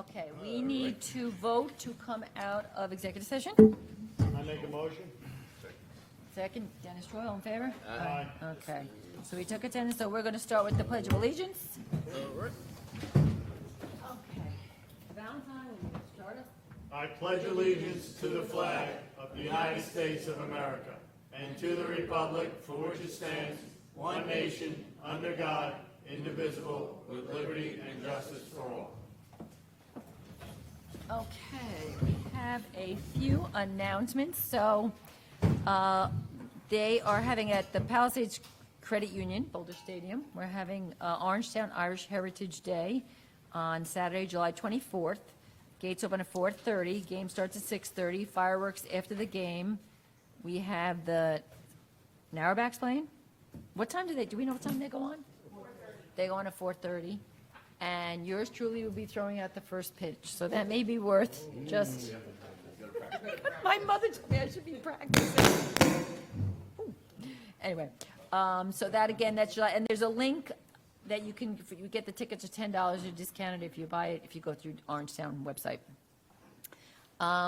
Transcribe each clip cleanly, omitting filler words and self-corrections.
Okay, we need to vote to come out of executive session. I make a motion. Second, Dennis Troy, all in favor? Aye. Okay, so we took attendance, so we're going to start with the Pledge of Allegiance. All right. Okay. Valentine, will you start us? I pledge allegiance to the flag of the United States of America and to the republic for which it stands, one nation, under God, indivisible, with liberty and justice for all. Okay, we have a few announcements. So they are having at the Palisades Credit Union, Boulder Stadium, we're having Orangetown Irish Heritage Day on Saturday, July 24th. Gates open at 4:30, game starts at 6:30, fireworks after the game. We have the Narrowbacks playing. What time do we know what time they go on? 4:30. They go on at 4:30. And yours truly will be throwing out the first pitch, so that may be worth just. My mother told me I should be practicing. Ooh. Anyway, so that again, that's July, and there's a link that you get the tickets at $10. You're discounted if you buy it, if you go through Orangetown website.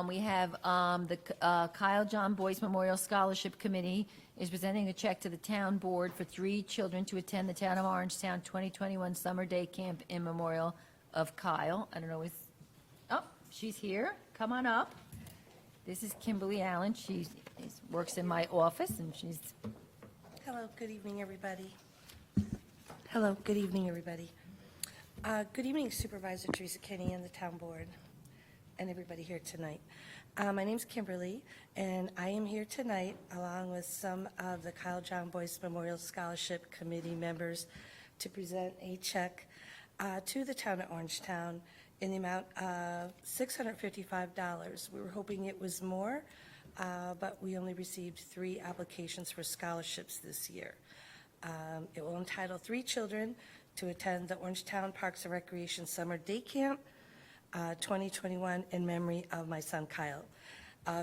We have the Kyle John Boyce Memorial Scholarship Committee is presenting a check to the town board for 3 children to attend the Town of Orangetown 2021 Summer Day Camp in memorial of Kyle. I don't know, she's here. Come on up. This is Kimberly Allen. She works in my office, and she's... Hello, good evening, everybody. Hello, good evening, everybody. Good evening, Supervisor Teresa Kenny and the town board, and everybody here tonight. My name's Kimberly, and I am here tonight along with some of the Kyle John Boyce Memorial Scholarship Committee members to present a check to the town of Orangetown in the amount of $655. We were hoping it was more, but we only received 3 applications for scholarships this year. It will entitle 3 children to attend the Orangetown Parks and Recreation Summer Day Camp 2021 in memory of my son Kyle.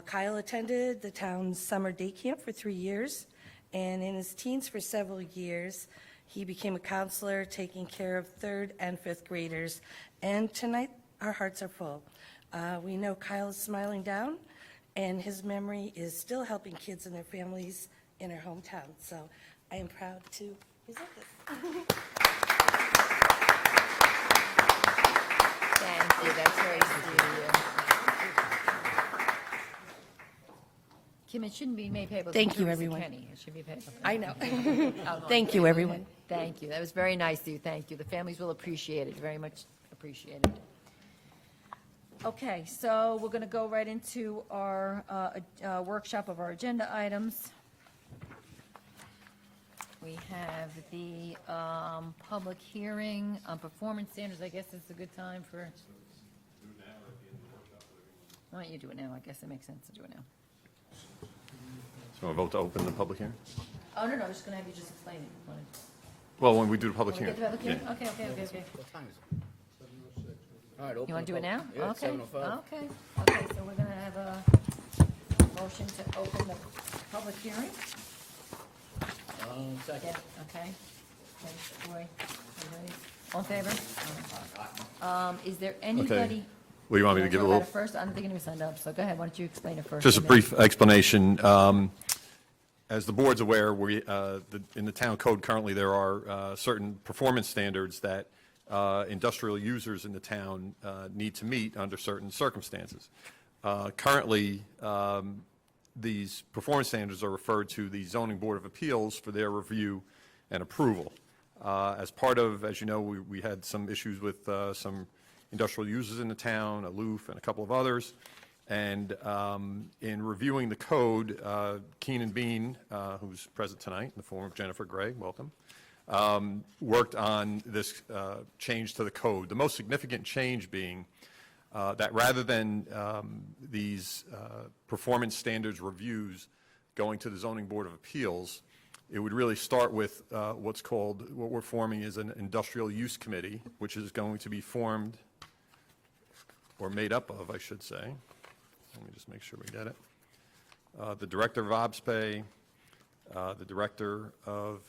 Kyle attended the town's summer day camp for 3 years, and in his teens for several years, he became a counselor taking care of 3rd and 5th graders, and tonight our hearts are full. We know Kyle is smiling down, and his memory is still helping kids and their families in our hometown, so I am proud to present this. Thank you, that's very sweet of you. Kim, it shouldn't be made payable. Thank to you, Teresa everyone. Kenny. It should be payable. I know. Oh, Thank you, everyone. Thank you. That was very nice of you. Thank you. The families will appreciate it, very much appreciated. Okay, so we're going to go right into our workshop of our agenda items. We have the public hearing on performance standards. I guess it's a good time for... Why don't you do it now? I guess it makes sense to do it now. So we'll vote to open the public hearing? Oh, no, I'm just going to have you just explain it. Well, when we do the public Want to hearing. get to the public hearing? Yeah. Okay. What time is it? All right, open You want to do the it now? public- Yeah, it's Okay. 7:05. Okay, so we're going to have a motion to open the public hearing. Second. Yeah, okay. Okay, Roy, everybody, all in favor? Is there anybody? Well, you want me to wanna give a talk about little, it first? I don't think anyone signed up, so go ahead, why don't you explain it first? just a and then- brief explanation. As the board's aware, in the town code currently, there are certain performance standards that industrial users in the town need to meet under certain circumstances. Currently, these performance standards are referred to the Zoning Board of Appeals for their review and approval. As part of, as you know, we had some issues with some industrial users in the town, Aloof and a couple of others. And in reviewing the code, Keenan Bean, who's present tonight in the form of Jennifer Gray, welcome, worked on this change to the code. The most significant change being that rather than these performance standards reviews going to the Zoning Board of Appeals, it would really start with what we're forming is an industrial use committee, which is going to be formed, or made up of, I should say. Let me just make sure we get it. The director of OBSPay, the director of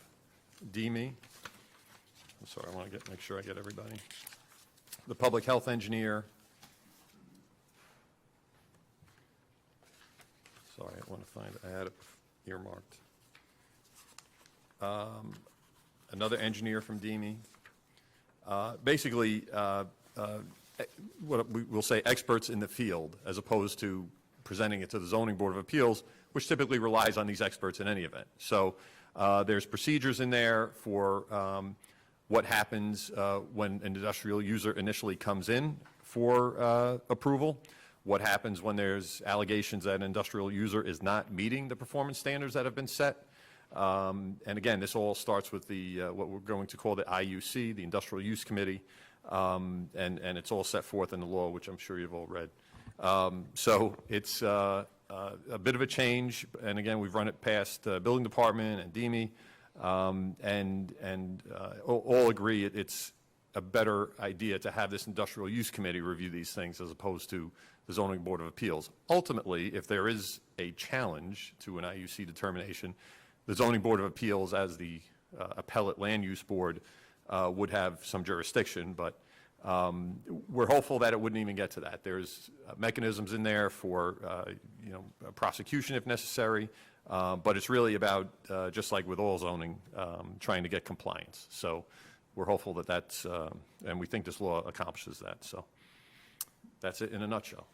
DME. I'm sorry, I want to make sure I get everybody. The public health engineer, sorry, I want to find, I had it earmarked. Another engineer from DEME. Basically, what we'll say experts in the field, as opposed to presenting it to the Zoning Board of Appeals, which typically relies on these experts in any event. So there's procedures in there for what happens when an industrial user initially comes in for approval, what happens when there's allegations that an industrial user is not meeting the performance standards that have been set. And again, this all starts with the what we're going to call the IUC, the Industrial Use Committee, and it's all set forth in the law, which I'm sure you've all read. So it's a bit of a change, and again, we've run it past Building Department and DEME, and all agree it's a better idea to have this Industrial Use Committee review these things as opposed to the Zoning Board of Appeals. Ultimately, if there is a challenge to an IUC determination, the Zoning Board of Appeals, as the appellate land use board, would have some jurisdiction, but we're hopeful that it wouldn't even get to that. There's mechanisms in there for, prosecution if necessary, but it's really about, just like with all zoning, trying to get compliance. So we're hopeful that that's, and we think this law accomplishes that. So that's it in a nutshell.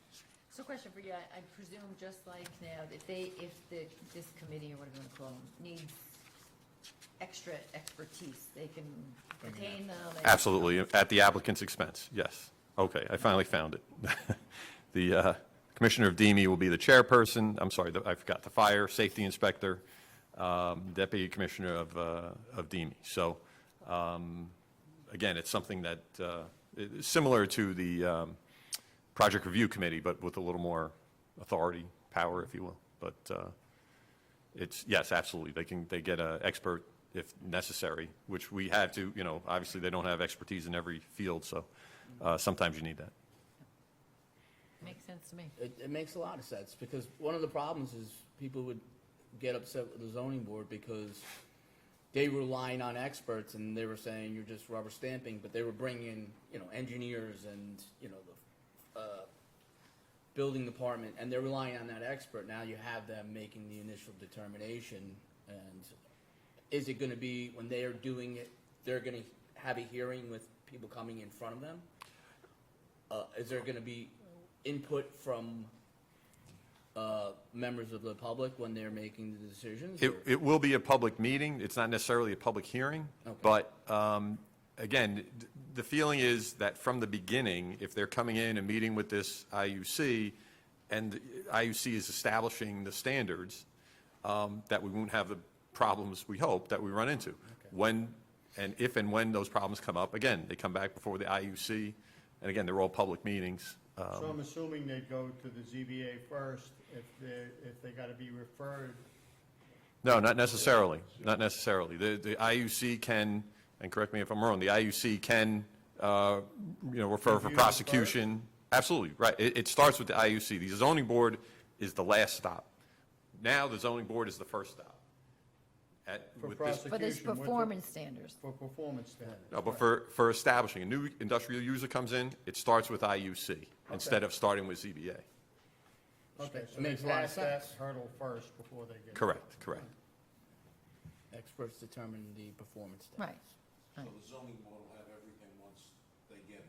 So question for you, I presume just like now, this committee, or whatever you want to call them, needs extra expertise, they can retain them? Absolutely, at the applicant's expense, yes. Okay, I finally found it. The Commissioner of DEME will be the chairperson, I'm sorry, I forgot, the fire safety inspector, deputy commissioner of DEME. So, again, it's something that is similar to the project review committee, but with a little more authority, power, if you will. But it's, yes, absolutely, they get an expert if necessary, which we had to, obviously they don't have expertise in every field, so sometimes you need that. Makes sense to me. It makes a lot of sense, because one of the problems is people would get upset with the zoning board because they were relying on experts and they were saying you're just rubber stamping, but they were bringing, engineers and, the building department, and they're relying on that expert. Now you have them making the initial determination, and is it going to be, when they are doing it, they're going to have a hearing with people coming in front of them? Is there going to be input from members of the public when they're making the decisions? It will be a public meeting. It's not necessarily a public hearing. Okay. But again, the feeling is that from the beginning, if they're coming in and meeting with this IUC, and the IUC is establishing the standards, that we won't have the problems we hope that we run into. Okay. If and when those problems come up, again, they come back before the IUC, and again, they're all public meetings. So I'm assuming they'd go to the ZBA first if they got to be referred. No, not necessarily, not necessarily. The IUC can, and correct me if I'm wrong, the IUC can, refer for Review prosecution. Absolutely, right. It starts with the IUC. The zoning board is the last stop. Now the zoning board is the first stop. For With this, For this Execution with the- performance standards. For performance standards. no, but for establishing, a new industrial user comes in, it starts with IUC instead of starting with ZBA. Okay, so It makes they a lot of pass that sense. hurdle first before they get. Correct, correct. Experts determine the performance Right. standards. So the zoning board will have everything once they get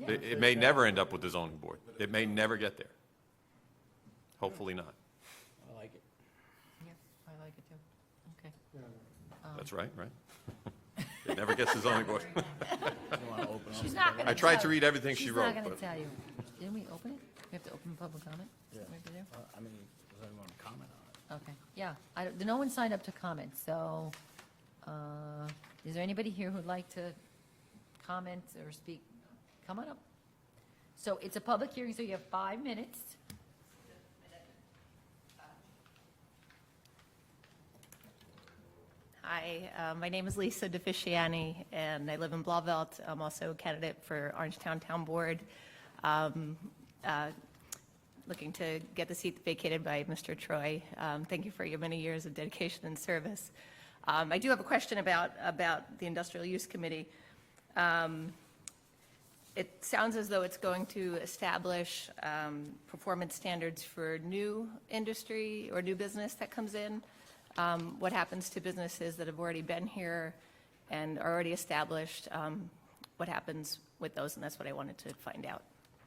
it. Yeah. It may never end up with the zoning board. It may never get there. Hopefully not. I like it. Yeah, I like it too. Okay. That's right, right? It never gets to zoning board. You want to open up? She's not going to I tried to read everything she She's wrote, not going to but tell you. Didn't we open it? We have to open public comment? Is that what we have to do? I mean, does anyone want to comment on it? Okay, yeah. No one signed up to comment, so is there anybody here who'd like to comment or speak? Come on up. So it's a public hearing, so you have 5 minutes. Hi, my name is Lisa DeFisciani, and I live in Blauvelt. I'm also a candidate for Orangetown Town Board, looking to get the seat vacated by Mr. Troy. Thank you for your many years of dedication and service. I do have a question about the Industrial Use Committee. It sounds as though it's going to establish performance standards for new industry or new business that comes in. What happens to businesses that have already been here and are already established? What happens with those? And that's what I wanted to find out.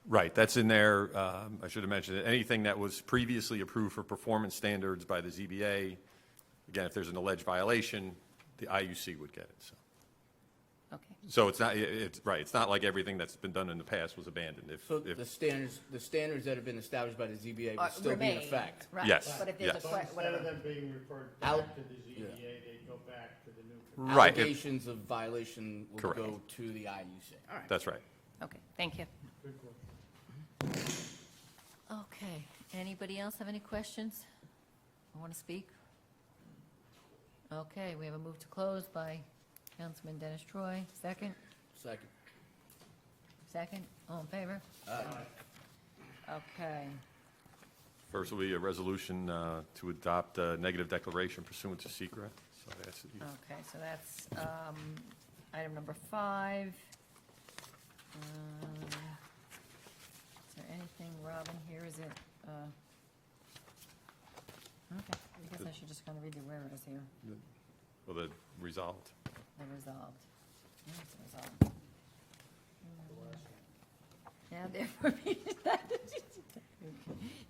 Right, that's in there. I should have mentioned it. Anything that was previously approved for performance standards by the ZBA, again, if there's an alleged violation, the IUC would get it, so. Okay. So it's not, right, it's not like everything that's been done in the past was abandoned. So the standards that have been established by the ZBA will still be in Remain, effect? right. Yes, But if there's a yes. So que- instead whatever. of them being referred Out- back to the ZBA, they go back to the new. Right, it- Allegations of violation will Correct. go to the IUC. All right. That's right. Okay, thank you. Good question. Okay, anybody else have any questions? Want to speak? Okay, we have a move to close by Councilman Dennis Troy. Second? Second. Second? All in favor? Okay. First will be a resolution to adopt a negative declaration pursuant to secret. So I ask that you- Okay, so that's item number 5. Is there anything, Robin, here, is it? Okay, I guess I should just kind of read you where it is here. well, the resolved. The resolved. Yeah, it's resolved. Now therefore be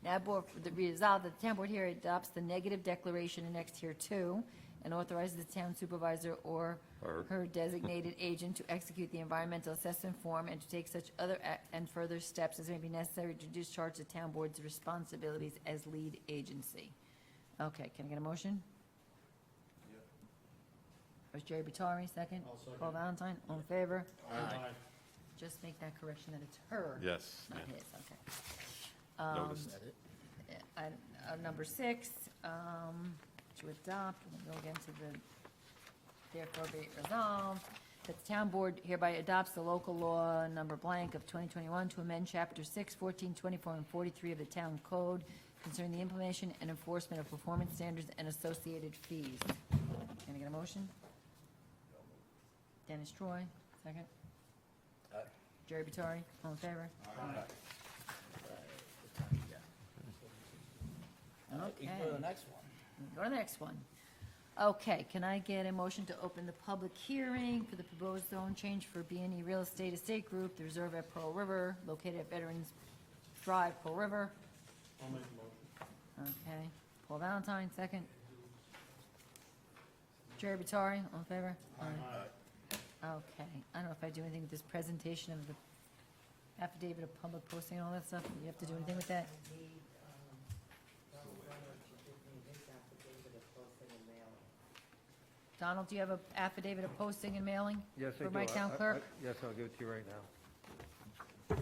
now the resolved that the town board here adopts the negative declaration annexed here too, and authorizes the town supervisor or Or- her designated agent to execute the environmental assessment form and to take such other and further steps as may be necessary to discharge the town board's responsibilities as lead agency. Okay, can I get a motion? First Jerry Vitari, second. I'll second. Paul Valentine, all in favor? Aye. Just make that correction that it's her, Yes. not yeah. his, okay. Noticed. Number 6, to adopt, we'll go again to the, therefore be it resolved, that the town board hereby adopts the local law number blank of 2021 to amend Chapter 6, 14, 24, and 43 of the town code concerning the implementation and enforcement of performance standards and associated fees. Can I get a motion? Dennis Troy, second. Aye. Jerry Vitari, all in favor? You can go to the next one. Go to the next one. Okay, can I get a motion to open the public hearing for the proposed zone change for B&E Real Estate Group, the reserve at Pearl River, located at Veterans Drive, Pearl River? I'll make the motion. Okay, Paul Valentine, second. Jerry Vitari, all in favor? Okay, I don't know if I do anything with this presentation of the affidavit of public posting and all that stuff. Do you have to do anything with that? Donald, do you have an affidavit of posting and mailing? Yes, I do. For my town clerk? Yes, I'll give it to you right now.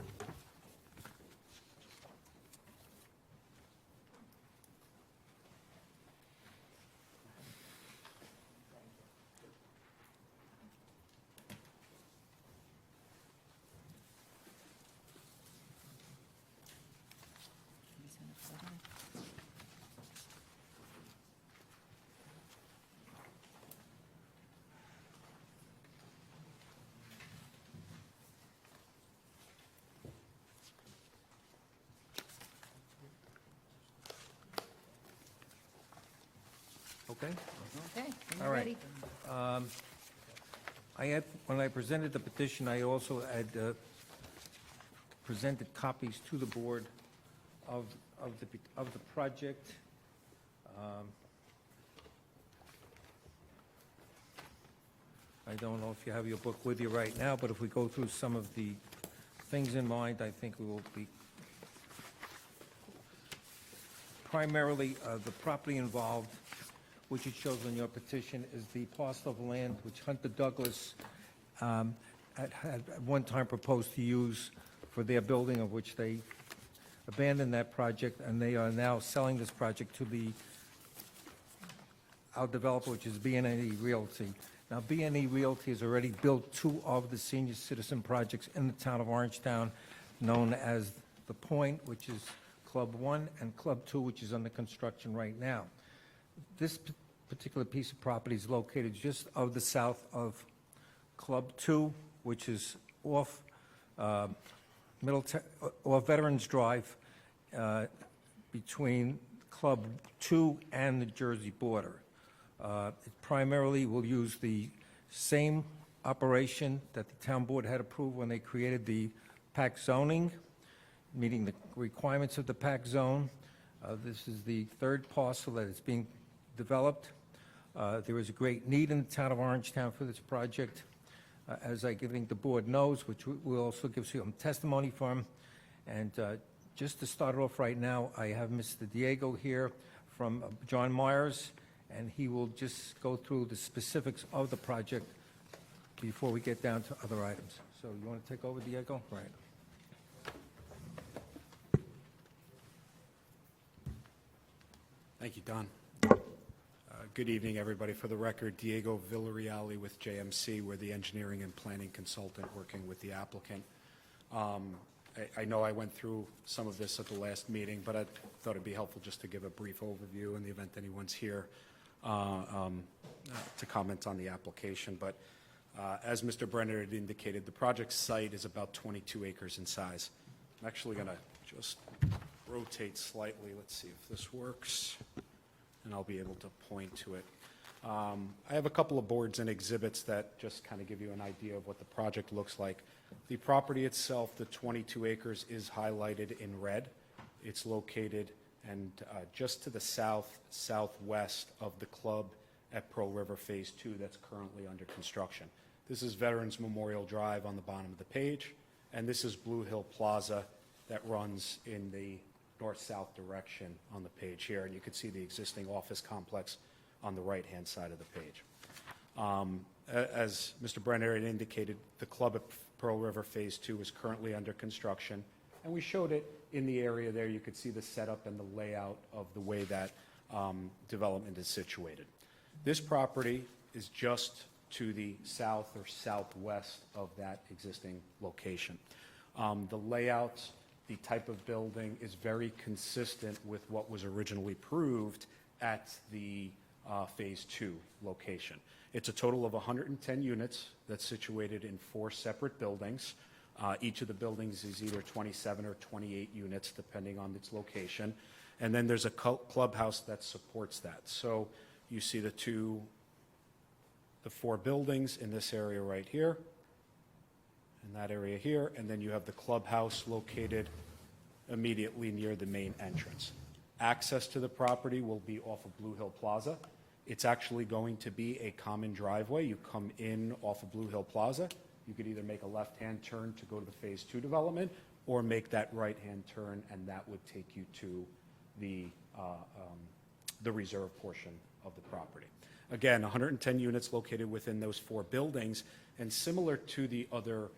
Okay? Okay, when All you're right. ready. I had, when I presented the petition, I also had presented copies to the board of the project. I don't know if you have your book with you right now, but if we go through some of the things in mind, I think we will be primarily the property involved, which it shows on your petition, is the parcel of land which Hunter Douglas had at one time proposed to use for their building, of which they abandoned that project, and they are now selling this project to our developer, which is B&E Realty. Now, B&E Realty has already built 2 of the senior citizen projects in the town of Orangetown, known as The Point, which is Club 1, and Club 2, which is under construction right now. This particular piece of property is located just of the south of Club 2, which is off or Veterans Drive between Club 2 and the Jersey border. It primarily will use the same operation that the town board had approved when they created the PAC zoning, meeting the requirements of the PAC zone. This is the third parcel that is being developed. There is a great need in the town of Orangetown for this project, as I think the board knows, which we'll also give some testimony from. And just to start off right now, I have Mr. Diego here from John Myers, and he will just go through the specifics of the project before we get down to other items. So you want to take over, Diego? Right. Thank you, Don. Good evening, everybody. For the record, Diego Villarreal with JMC. We're the engineering and planning consultant working with the applicant. I know I went through some of this at the last meeting, but I thought it'd be helpful just to give a brief overview in the event anyone's here to comment on the application. But as Mr. Brenner had indicated, the project site is about 22 acres in size. I'm actually going to just rotate slightly. Let's see if this works, and I'll be able to point to it. I have a couple of boards and exhibits that just kind of give you an idea of what the project looks like. The property itself, the 22 acres, is highlighted in red. It's located and just to the southwest of the club at Pearl River Phase 2 that's currently under construction. This is Veterans Memorial Drive on the bottom of the page, and this is Blue Hill Plaza that runs in the north-south direction on the page here, and you can see the existing office complex on the right-hand side of the page. As Mr. Brenner had indicated, the club at Pearl River Phase 2 is currently under construction, and we showed it in the area there. You could see the setup and the layout of the way that development is situated. This property is just to the south or southwest of that existing location. The layout, the type of building is very consistent with what was originally approved at the Phase 2 location. It's a total of 110 units that's situated in 4 separate buildings. Each of the buildings is either 27 or 28 units, depending on its location. And then there's a clubhouse that supports that. So you see the 4 buildings in this area right here, in that area here, and then you have the clubhouse located immediately near the main entrance. Access to the property will be off of Blue Hill Plaza. It's actually going to be a common driveway. You come in off of Blue Hill Plaza. You could either make a left-hand turn to go to the Phase 2 development, or make that right-hand turn, and that would take you to the reserve portion of the property. Again, 110 units located within those 4 buildings, and similar to the other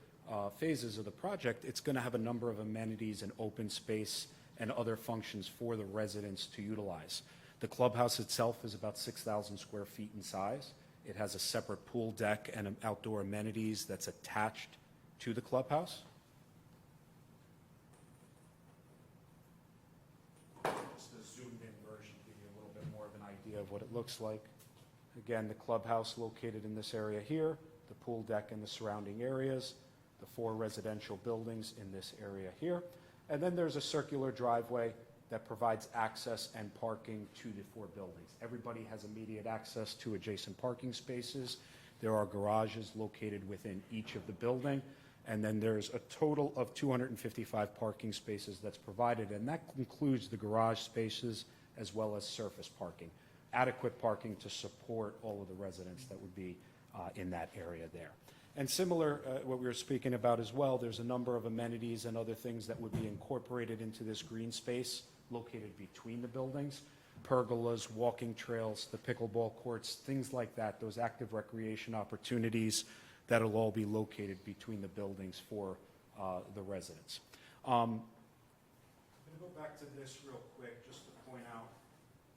phases of the project, it's going to have a number of amenities and open space and other functions for the residents to utilize. The clubhouse itself is about 6,000 square feet in size. It has a separate pool deck and outdoor amenities that's attached to the clubhouse. Just a zoomed-in version to give you a little bit more of an idea of what it looks like. Again, the clubhouse located in this area here, the pool deck and the surrounding areas, the 4 residential buildings in this area here, and then there's a circular driveway that provides access and parking to the 4 buildings. Everybody has immediate access to adjacent parking spaces. There are garages located within each of the building, and then there's a total of 255 parking spaces that's provided, and that includes the garage spaces as well as surface parking. Adequate parking to support all of the residents that would be in that area there. And similar, what we were speaking about as well, there's a number of amenities and other things that would be incorporated into this green space located between the buildings. Pergolas, walking trails, the pickleball courts, things like that, those active recreation opportunities that'll all be located between the buildings for the residents. I'm going to go back to this real quick just to point out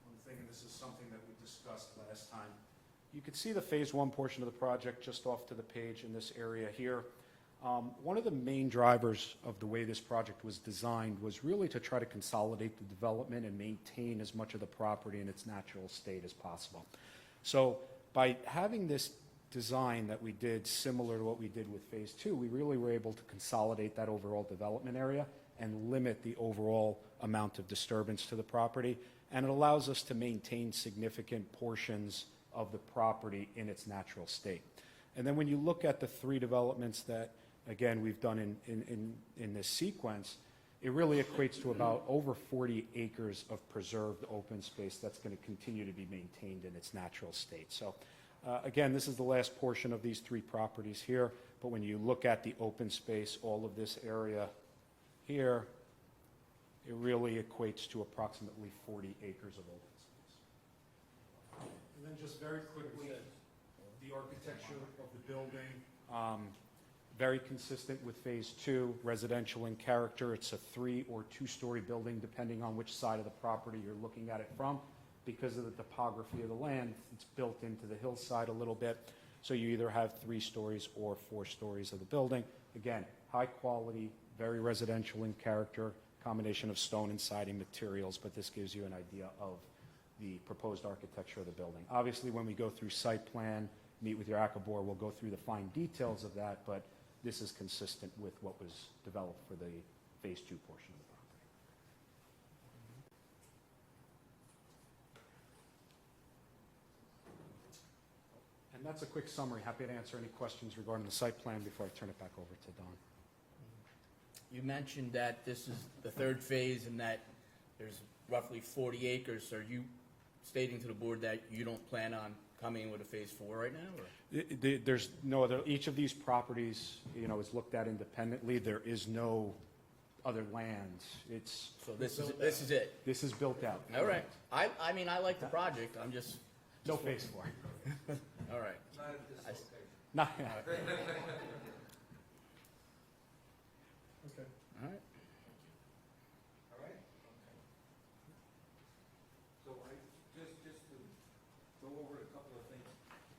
one thing, and this is something that we discussed last time. You can see the Phase 1 portion of the project just off to the page in this area here. One of the main drivers of the way this project was designed was really to try to consolidate the development and maintain as much of the property in its natural state as possible. So by having this design that we did, similar to what we did with Phase 2, we really were able to consolidate that overall development area and limit the overall amount of disturbance to the property. And it allows us to maintain significant portions of the property in its natural state. And then when you look at the 3 developments that, again, we've done in this sequence, it really equates to about over 40 acres of preserved open space that's going to continue to be maintained in its natural state. So, again, this is the last portion of these 3 properties here, but when you look at the open space, all of this area here, it really equates to approximately 40 acres of open space. And then just very quickly, the architecture of the building, very consistent with Phase 2, residential in character. It's a 3 or 2-story building, depending on which side of the property you're looking at it from. Because of the topography of the land, it's built into the hillside a little bit. So you either have 3 stories or 4 stories of the building. Again, high quality, very residential in character, combination of stone and siding materials, but this gives you an idea of the proposed architecture of the building. Obviously, when we go through site plan, meet with your ACABOR, we'll go through the fine details of that, but this is consistent with what was developed for the Phase 2 portion of the property. And that's a quick summary. Happy to answer any questions regarding the site plan before I turn it back over to Don. You mentioned that this is the 3rd phase and that there's roughly 40 acres. Are you stating to the board that you don't plan on coming in with a Phase 4 right now? Or? There's no other, each of these properties, is looked at independently. There is no other land. It's. So this is it? This is built out. All right. I mean, I like the project. I'm just. No Phase 4. All right. Not. Okay. All right. All right? So just to go over a couple of things.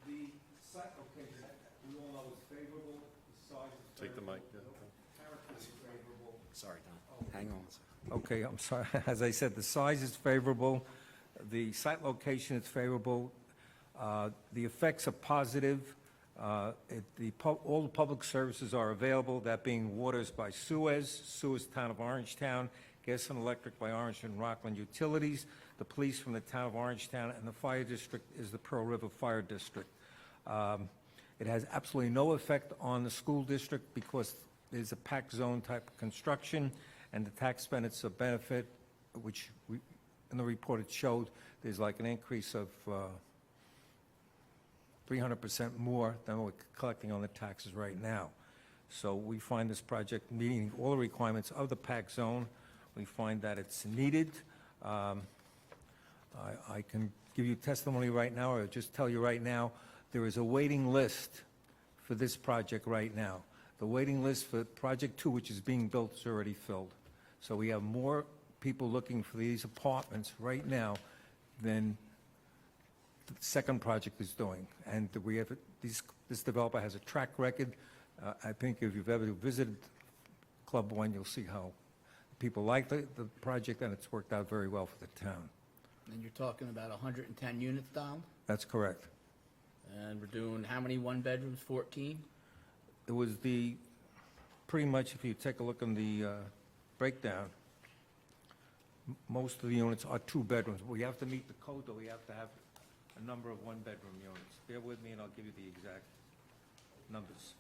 The site location, we all know is favorable, the size is Take the favorable. mic, yeah. Character is favorable. Sorry, Don. Hang on a second. Okay, I'm sorry. As I said, the size is favorable, the site location is favorable, the effects are positive, all the public services are available, that being waters by Suez Town of Orangetown, gas and electric by Orange and Rockland Utilities, the police from the Town of Orangetown, and the fire district is the Pearl River Fire District. It has absolutely no effect on the school district because there's a pack zone type of construction, and the tax benefit, which in the report it showed, there's like an increase of 300% more than we're collecting on the taxes right now. So we find this project meeting all the requirements of the pack zone. We find that it's needed. I can give you testimony right now, or just tell you right now, there is a waiting list for this project right now. The waiting list for Project 2, which is being built, is already filled. So we have more people looking for these apartments right now than the second project is doing. And we have, this developer has a track record. I think if you've ever visited Club 1, you'll see how people like the project, and it's worked out very well for the town. And you're talking about 110 units down? That's correct. And we're doing how many one-bedrooms? 14? It was pretty much, if you take a look in the breakdown, most of the units are 2 bedrooms. We have to meet the code, though. We have to have a number of one-bedroom units. Bear with me, and I'll give you the exact numbers.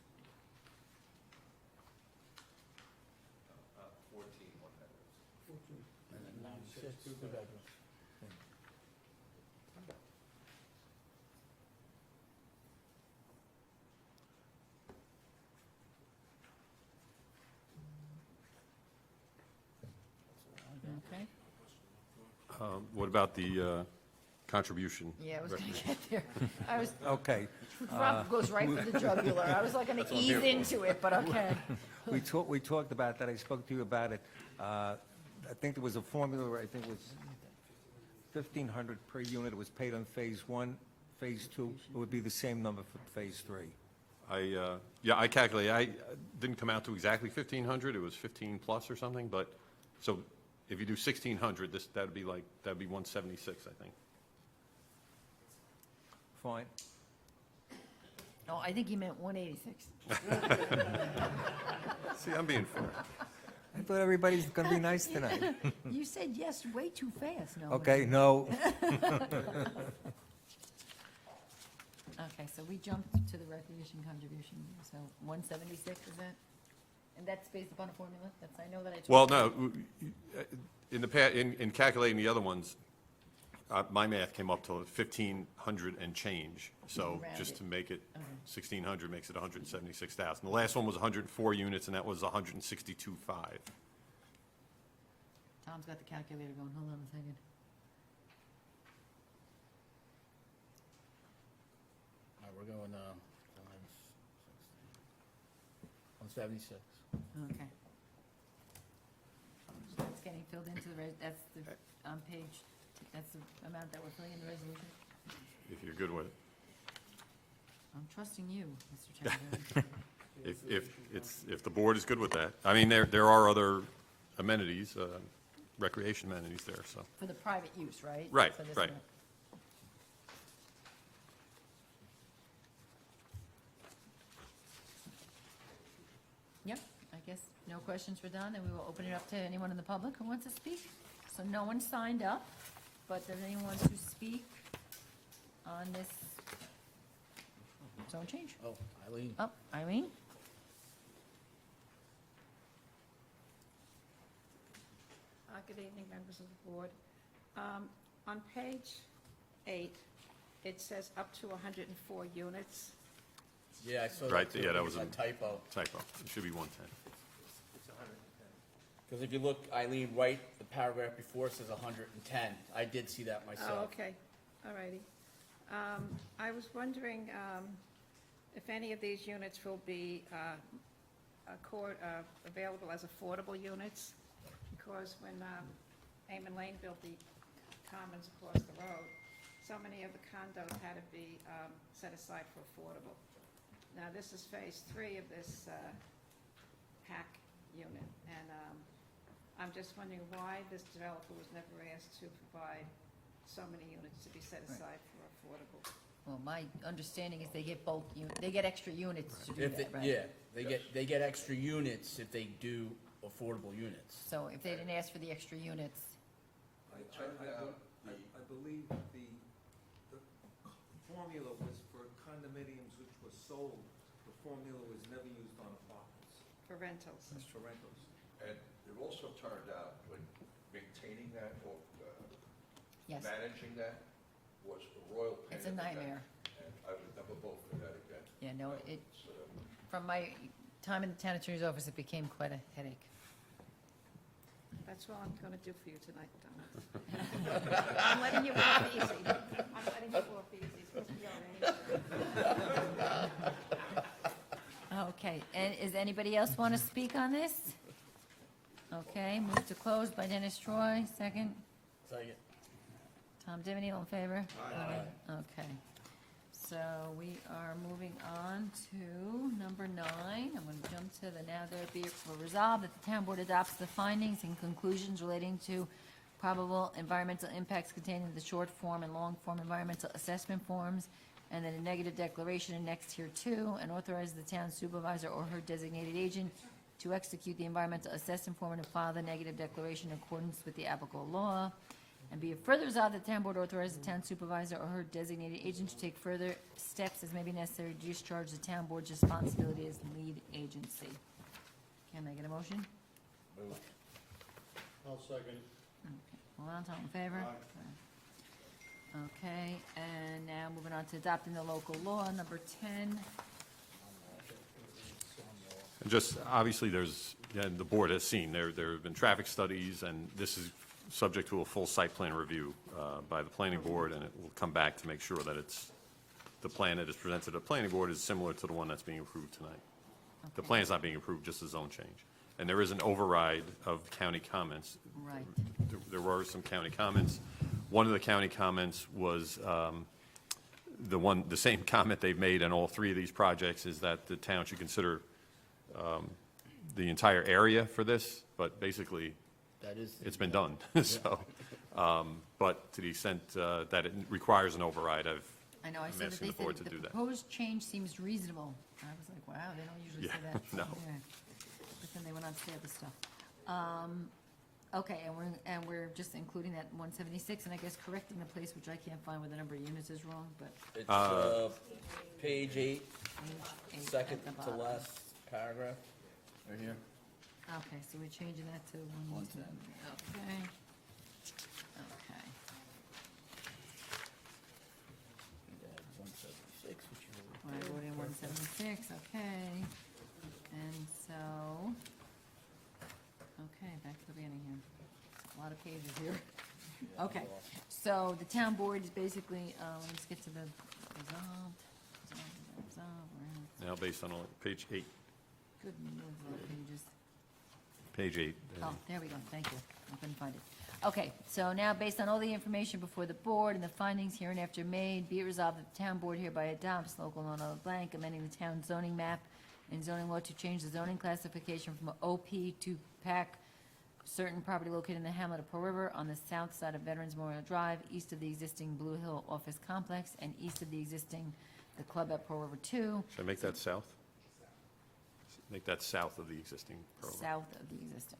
14 one-bedrooms. And then 96 two-bedrooms. Okay. What about the contribution? Yeah, I was going to get there. I was, Okay. Rob goes right for the jugular. I was like going to ease into it, but okay. We talked about that. I spoke to you about it. I think there was a formula, I think it was $1,500 per unit. It was paid on Phase 1. Phase 2, it would be the same number for Phase 3. I calculated, I didn't come out to exactly 1,500, it was 15 plus or something, but, so if you do 1,600, that'd be 176, I think. Fine. Oh, I think he meant 186. See, I'm being fair. I thought everybody's going to be nice tonight. You said yes way too fast, no. Okay, no, Okay, so we jumped to the recreation contribution, so 176, is that? And that's based upon a formula? That's, I know that I told you. Well, no, in the in calculating the other ones, my math came up to 1,500 and change. So Round just it. to make it 1,600 makes it 176,000. The last one was 104 units, and that was 162.5. Tom's got the calculator going, hold on a second. All right, we're going, 176. Okay. So that's getting filled into the, that's the, on page, that's the amount that we're filling in the resolution? If you're good with it. I'm trusting you, Mr. Chairman. If the board is good with that. I mean, there are other amenities, recreation amenities there, so. For the private use, right? Right, So this right. amount. Yep, I guess no questions for Don, and we will open it up to anyone in the public who wants to speak. So no one signed up, but does anyone want to speak on this zone change? Oh, Eileen. Oh, Eileen? Good evening, members of the board. On page 8, it says up to 104 units. Yeah, I saw that Right, too. yeah, that was a a- typo. Typo. It should be 110. Because if you look, Eileen, right, the paragraph before says 110. I did see that myself. Oh, okay, all righty. I was wondering if any of these units will be available as affordable units, because when Amon Lane built the commons across the road, so many of the condos had to be set aside for affordable. Now, this is phase 3 of this PAC unit, and I'm just wondering why this developer was never asked to provide so many units to be set aside for affordable. Well, my understanding is they get bulk, they get extra units to do If that, right? Yeah, they get extra units if they do affordable units. So if they didn't ask for the extra units, I believe the formula was for condominiums which were sold. The formula was never used on apartments. For rentals. It's for rentals. And it also turned out, when maintaining that or yes, managing that was a royal pain it's a in the neck. nightmare. And I would never vote for that again. Yeah, no, it, So, from my time in the town attorney's office, it became quite a headache. That's all I'm going to do for you tonight, Donna. I'm letting you off easy. I'm letting you off easy. It's supposed to be all right. Okay, and is anybody else want to speak on this? Okay, move to close by Dennis Troy, second. Second. Tom Divany, all in favor? Aye. Okay. So we are moving on to number 9. I'm going to jump to the now therefore be resolved that the town board adopts the findings and conclusions relating to probable environmental impacts contained in the short form and long form environmental assessment forms, and then a negative declaration annexed here too, and authorizes the town supervisor or her designated agent to execute the environmental assessment form and to file the negative declaration in accordance with the applicable law. And be it further resolved, that the town board authorizes the town supervisor or her designated agent to take further steps as may be necessary to discharge the town board's responsibility as lead agency. Can I get a motion? I'll second. Hold on, Tom, in favor? Okay, and now moving on to adopting the local law, number 10. And just, obviously, there's, and the board has seen, there have been traffic studies, and this is subject to a full site plan review by the planning board, and it will come back to make sure that it's, the plan that is presented to the planning board is similar to the one that's being approved tonight. The plan's not being approved, just a zone change. And there is an override of county comments. Right. There were some county comments. One of the county comments was the same comment they've made on all 3 of these projects, is that the town should consider the entire area for this, but basically, That is. it's been done. So, but to the extent that it requires an override, I know, I I'm said that asking they the board said to the do that. proposed change seems reasonable. I was like, wow, they don't usually say Yeah, that. no. Yeah. But then they went on to say other stuff. Okay, and we're just including that 176, and I guess correcting the place, which I can't find where the number of units is wrong, but It's, page 8, page 8 second at the to bottom. last paragraph, right here. Okay, so we're changing that to 110. Okay. Okay. Yeah, 176, which you Well, I wrote in 176, okay. And so, okay, back to the beginning here. A lot of pages here. Okay, so the town board is basically, let's get to the resolved, we're in Now, based on all, page 8, good pages. page 8. Oh, there we go, thank you, I couldn't find it. Okay, so now, based on all the information before the board and the findings hereinafter made, be it resolved that the town board hereby adopts local law no blank, amending the town zoning map and zoning law to change the zoning classification from OP to PAC, certain property located in the hamlet of Pearl River on the south side of Veterans Memorial Drive, east of the existing Blue Hill Office Complex, and east of the existing, the club at Pearl River 2, Should I make that south? Make that south of the existing program. south of the existing.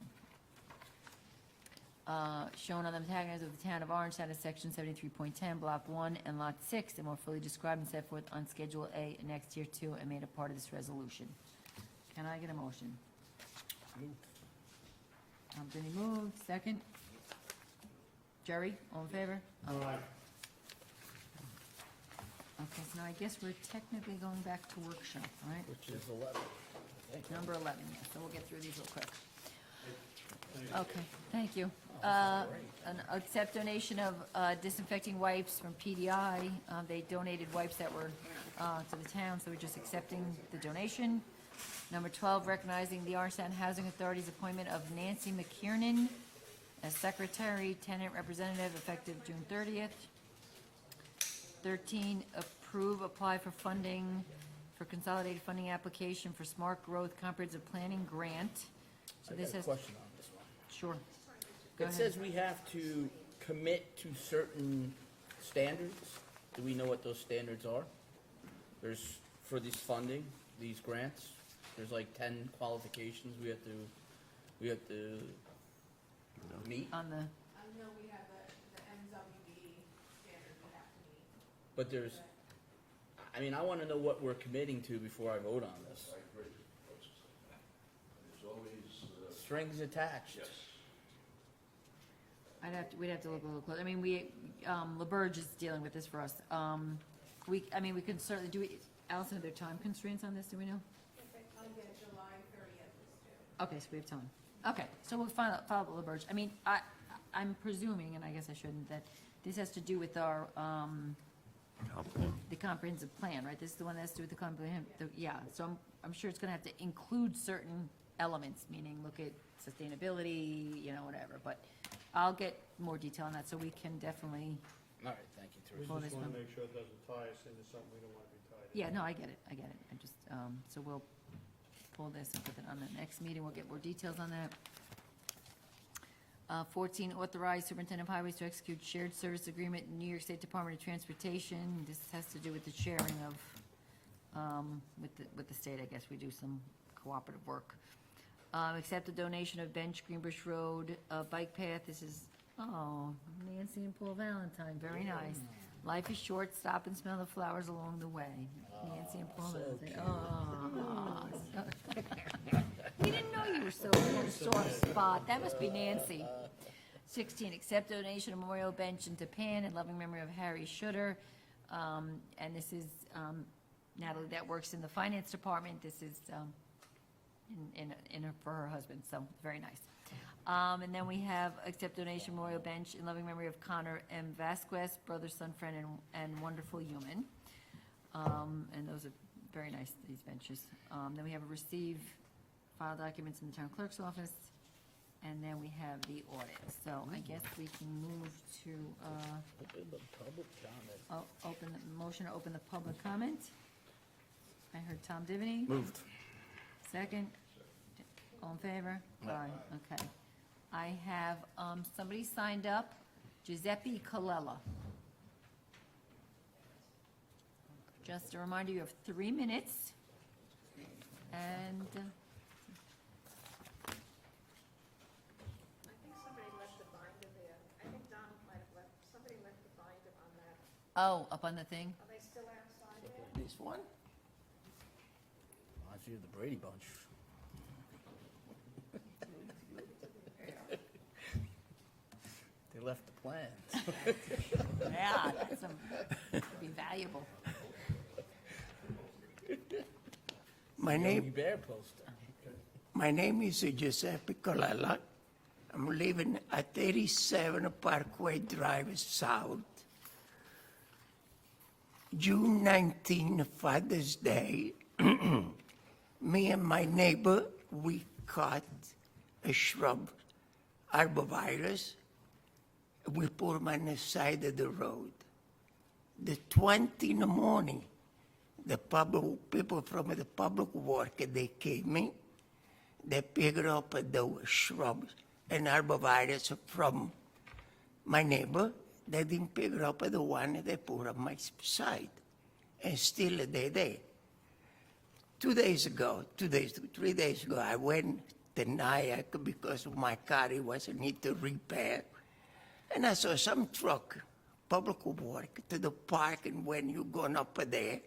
Shown on the antagonist of the town of Orangetown is section 73.10, block 1 and lot 6, and more fully described and set forth on Schedule A annexed here 2 and made a part of this resolution. Can I get a motion? Vinnie moved, second. Jerry, all in favor? All right. Okay, so now I guess we're technically going back to workshop, right? Which is 11, I think. Number 11, yeah, so we'll get through these real quick. Okay, thank you. Accept donation of disinfecting wipes from PDI. They donated wipes that were to the town, so we're just accepting the donation. Number 12, recognizing the Arson Housing Authority's appointment of Nancy Mckiernan as Secretary, Tenant Representative, effective June 30th. 13, approve, apply for funding for consolidated funding application for Smart Growth Comprehensive Planning Grant. So I this got a has, question on this one. sure. Go It ahead. says we have to commit to certain standards. Do we know what those standards are? There's, for this funding, these grants, there's like 10 qualifications we have to meet. On the, I know we have the MWB standard we have to meet. But there's, I mean, I want to know what we're committing to before I vote on this. I agree. There's always, Strings attached. yes. we'd have to look a little closer. I mean, LaBerge is dealing with this for us. We can certainly do it. Allison, are there time constraints on this, do we know? I'll get July 30th is due. Okay, so we have time. Okay, so we'll follow up with LaBerge. I mean, I'm presuming, and I guess I shouldn't, that this has to do with our, the comprehensive plan, right? This is the one that has to do with the comprehensive, yeah. So I'm sure it's gonna have to include certain elements, meaning look at sustainability, whatever. But I'll get more detail on that, so we can definitely, All right, thank you, We Teresa. just want to make sure it doesn't tie us into something we don't want to be tied into. yeah, no, I get it. I just, so we'll pull this and put it on the next meeting. We'll get more details on that. 14, authorize superintendent of highways to execute shared service agreement in New York State Department of Transportation. This has to do with the sharing of, with the state, I guess. We do some cooperative work. Accept the donation of Bench Greenbush Road bike path. This is, Nancy and Paul Valentine, very nice. Life is short, stop and smell the flowers along the way. Nancy and Paul Valentine. We didn't know you were so in a soft spot. That must be Nancy. 16, accept donation of memorial bench in Tapan in loving memory of Harry Schutter. And this is Natalie that works in the finance department. This is for her husband, so very nice. And then we have accept donation memorial bench in loving memory of Connor M. Vasquez, brother, son, friend, and wonderful human. And those are very nice, these benches. Then we have a receive file documents in the town clerk's office, and then we have the audit. So I guess we can move to, Open the public comment. motion to open the public comment. I heard Tom Divany. Moved. Second? All in favor? Aye. Okay. I have, somebody signed up, Giuseppe Colella. Just a reminder, you have 3 minutes. And I think somebody left the binder there. I think Donald might have left, somebody left the binder on that. oh, up on the thing? Are they still outside there? This one? Reminds me of the Brady Bunch. They left the plans. Yeah, that's could be valuable. My Yogi name, Bear poster. my name is Giuseppe Colella. I'm living at 37 Parkway Drive South. June 19, Father's Day, me and my neighbor, we cut a shrub, arborvitae. We put them on the side of the road. The 20 in the morning, the people from the public work, they came in, they picked up the shrubs and arborvitae from my neighbor. They didn't pick up the one they put on my side. And still they're there. 3 days ago, I went to Nyack because my car was need to repair. And I saw some truck, public work, to the park, and when you going up there,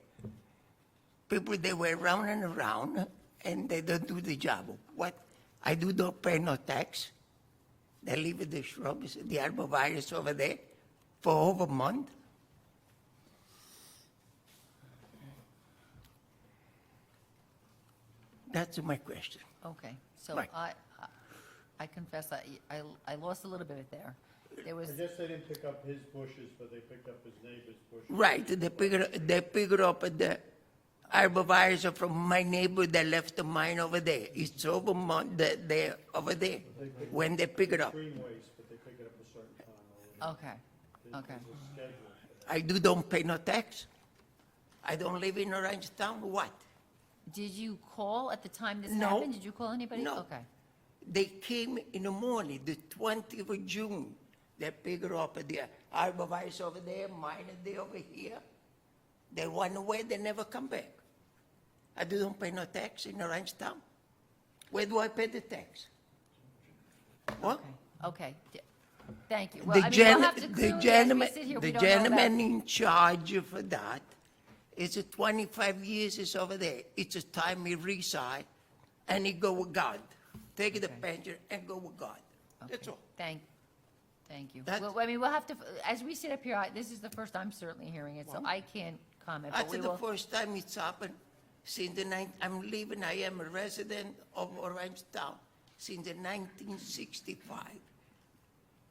people, they were round and around, and they don't do the job. What? I do not pay no tax. They leave the shrubs, the arborvitae over there for over a month. That's my question. Okay, so Right. I confess, I lost a little bit there. There was, I guess they didn't pick up his bushes, but they picked up his neighbor's bushes. Right, they picked up the arborvitae from my neighbor that left mine over there. It's over month, they're over there, when they pick it up. Green waste, but they pick it up a certain time over there. okay, okay. There's a schedule. I don't pay no tax. I don't live in Orangetown, what? Did you call at the time this No. happened? Did you call anybody? No. Okay, They came in the morning, the 20th of June. They picked up the arborvitae over there, mine they over here. They went away, they never come back. I don't pay no tax in Orangetown. Where do I pay the tax? What? okay. Thank you. Well, I mean, we'll have to clearly, as we sit here, we The don't know about- gentleman in charge for that, it's a 25 years is over there. It's a time he resign and he go with God. Take the pension and go with God. That's Okay, all. Thank you. That's- Well, I mean, we'll have to, as we sit up here, this is the first I'm certainly hearing it, so I can't comment, but That's we the will. first time it's happened since I'm living, I am a resident of Orangetown since 1965.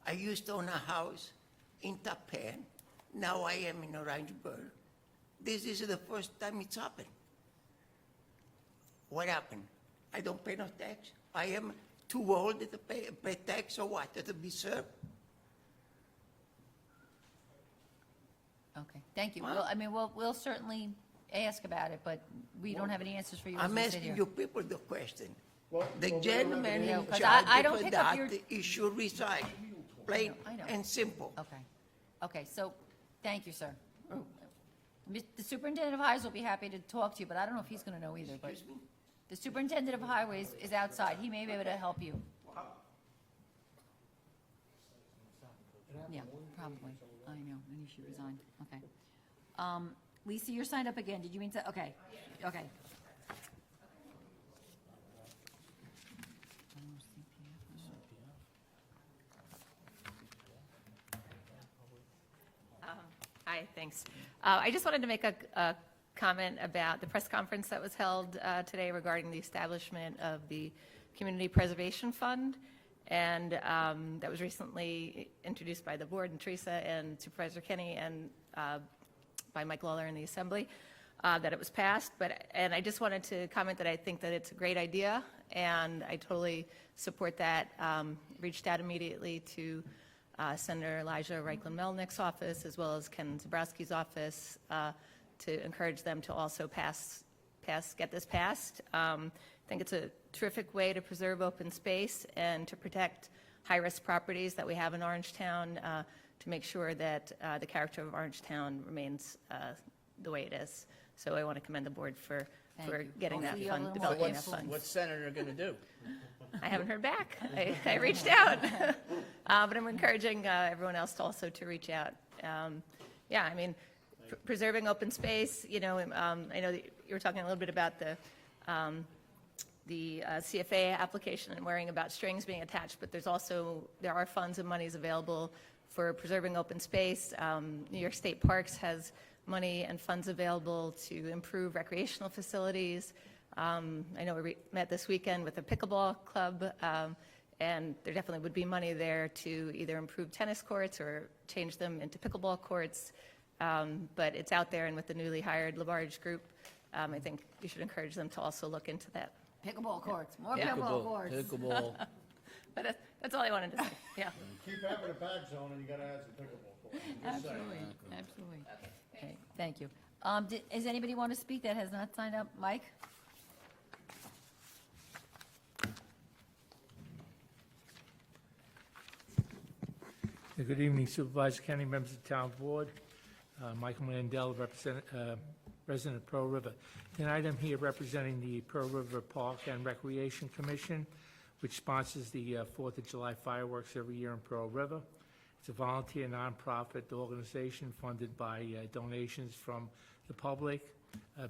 I used to own a house in Tapan. Now I am in Orangeburg. This is the first time it's happened. What happened? I don't pay no tax. I am too old to pay tax or what? To be served? Okay, thank you. Well- Well, I mean, we'll certainly ask about it, but we don't have any answers for you as I'm we sit asking here. you people the question. Well, The well, we don't have gentleman any- Yeah, in 'cause charge I don't for pick up that, your- he should resign. Plain I know. and simple. Okay, okay, so, thank you, sir. The superintendent of highways will be happy to talk to you, but I don't know if he's gonna know either, but the superintendent of highways is outside, he may be able to help you. Yeah, probably, I know, and she resigned, okay. Lisa, you're signed up again, did you mean to, okay, okay. Hi, thanks. I just wanted to make a comment about the press conference that was held today regarding the establishment of the Community Preservation Fund, and that was recently introduced by the board and Teresa and Supervisor Kenny and by Mike Lawler in the Assembly, that it was passed. And I just wanted to comment that I think that it's a great idea, and I totally support that. Reached out immediately to Senator Elijah Reichlin-Melnick's office, as well as Ken Zabrowski's office, to encourage them to also get this passed. I think it's a terrific way to preserve open space and to protect high-risk properties that we have in Orangetown, to make sure that the character of Orangetown remains the way it is. So I want to commend the board for Thank you. getting that Hopefully you have a fund, little more developing that influence. fund. What's Senator going to do? I haven't heard back. I reached out. But I'm encouraging everyone else to also to reach out. Yeah, I mean, preserving open space, I know that you were talking a little bit about the CFA application and worrying about strings being attached, but there are funds and monies available for preserving open space. New York State Parks has money and funds available to improve recreational facilities. I know we met this weekend with a pickleball club, and there definitely would be money there to either improve tennis courts or change them into pickleball courts. But it's out there, and with the newly hired Labarge group, I think you should encourage them to also look into that. Pickleball courts, more Yeah. pickleball courts. Pickleball. But that's all I wanted to say. Yeah. Keep having a bag zone and you gotta add some pickleball courts. Absolutely, absolutely. Okay, thank you. Does anybody want to speak that has not signed up? Mike? Good evening, Supervisor County, members of the Town Board. Michael Mandel, resident of Pearl River. Tonight, I'm here representing the Pearl River Park and Recreation Commission, which sponsors the 4th of July fireworks every year in Pearl River. It's a volunteer nonprofit organization funded by donations from the public,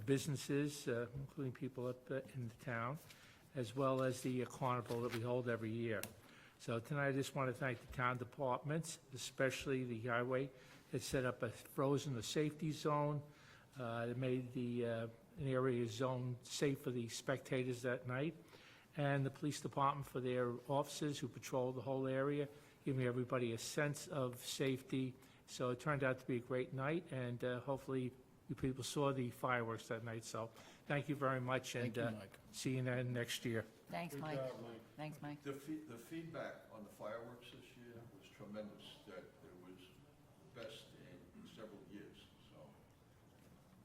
businesses, including people up in the town, as well as the carnival that we hold every year. So tonight, I just want to thank the town departments, especially the highway, that set up a frozen, safety zone, that made the an area zone safe for the spectators that night, and the police department for their officers who patrol the whole area, giving everybody a sense of safety. So it turned out to be a great night, and hopefully you people saw the fireworks that night. So thank you very much, and Thank you, Mike. see you then next year. Thanks, Mike. Thanks, Mike. The feedback on the fireworks this year was tremendous, that it was the best in several years. So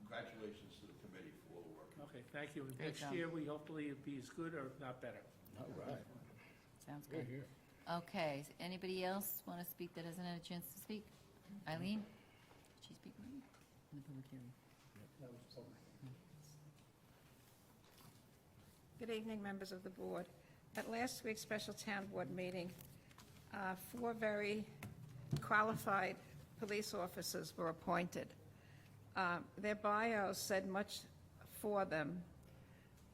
congratulations to the committee for all the work. Okay, thank you. Great Next job. year, we hopefully it'll be as good or if not better. All right. Sounds Good good. here. Okay, does anybody else want to speak that hasn't had a chance to speak? Eileen? Did she speak already? In the public hearing? Good evening, members of the board. At last week's special town board meeting, 4 very qualified police officers were appointed. Their bios said much for them.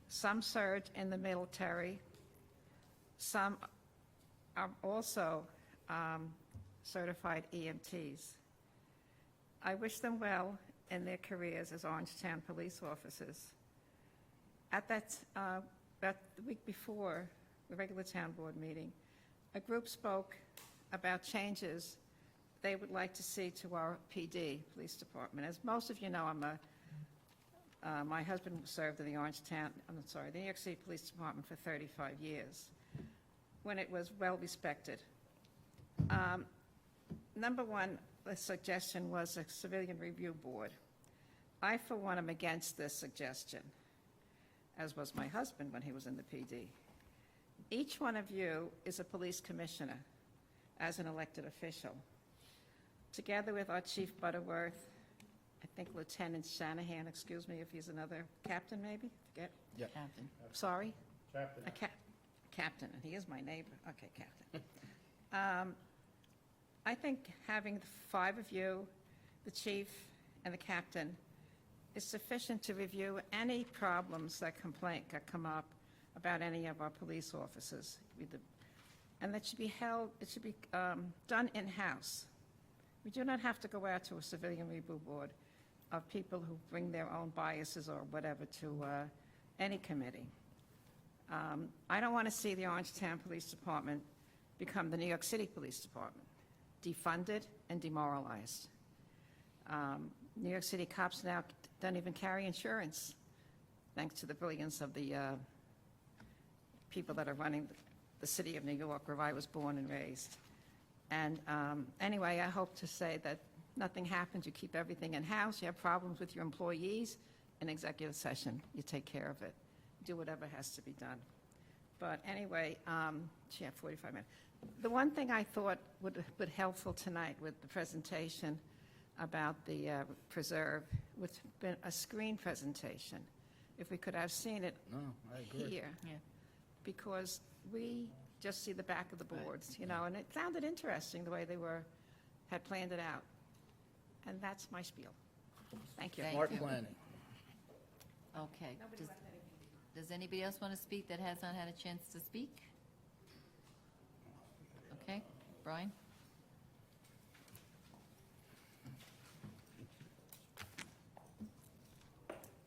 Some served in the military. Some are also certified EMTs. I wish them well in their careers as Orangetown police officers. At about the week before the regular town board meeting, a group spoke about changes they would like to see to our PD, police department. As most of you know, my husband served in the the New York City Police Department for 35 years, when it was well-respected. Number one, the suggestion was a civilian review board. I, for one, am against this suggestion, as was my husband when he was in the PD. Each one of you is a police commissioner as an elected official. Together with our Chief Butterworth, I think Lieutenant Shanahan, excuse me if he's another captain maybe? Forget. Captain. Sorry? Captain. Captain, and he is my neighbor. Okay, Captain. I think having the 5 of you, the chief and the captain, is sufficient to review any problems that come up about any of our police officers. And that should be done in-house. We do not have to go out to a civilian review board of people who bring their own biases or whatever to any committee. I don't want to see the Orangetown Police Department become the New York City Police Department, defunded and demoralized. New York City cops now don't even carry insurance, thanks to the brilliance of the people that are running the city of New York, where I was born and raised. And anyway, I hope to say that nothing happens. You keep everything in-house. You have problems with your employees, in executive session, you take care of it. Do whatever has to be done. But anyway, gee, I have 45 minutes. The one thing I thought would have been helpful tonight with the presentation about the preserve with a screen presentation. If we could have seen it No, I agree. here. Yeah. Because we just see the back of the boards, you know, and it sounded interesting the way they had planned it out. And that's my spiel. Thank you. Thank Smart you. planning. Okay. Does anybody else want to speak that has not had a chance to speak? Okay, Brian?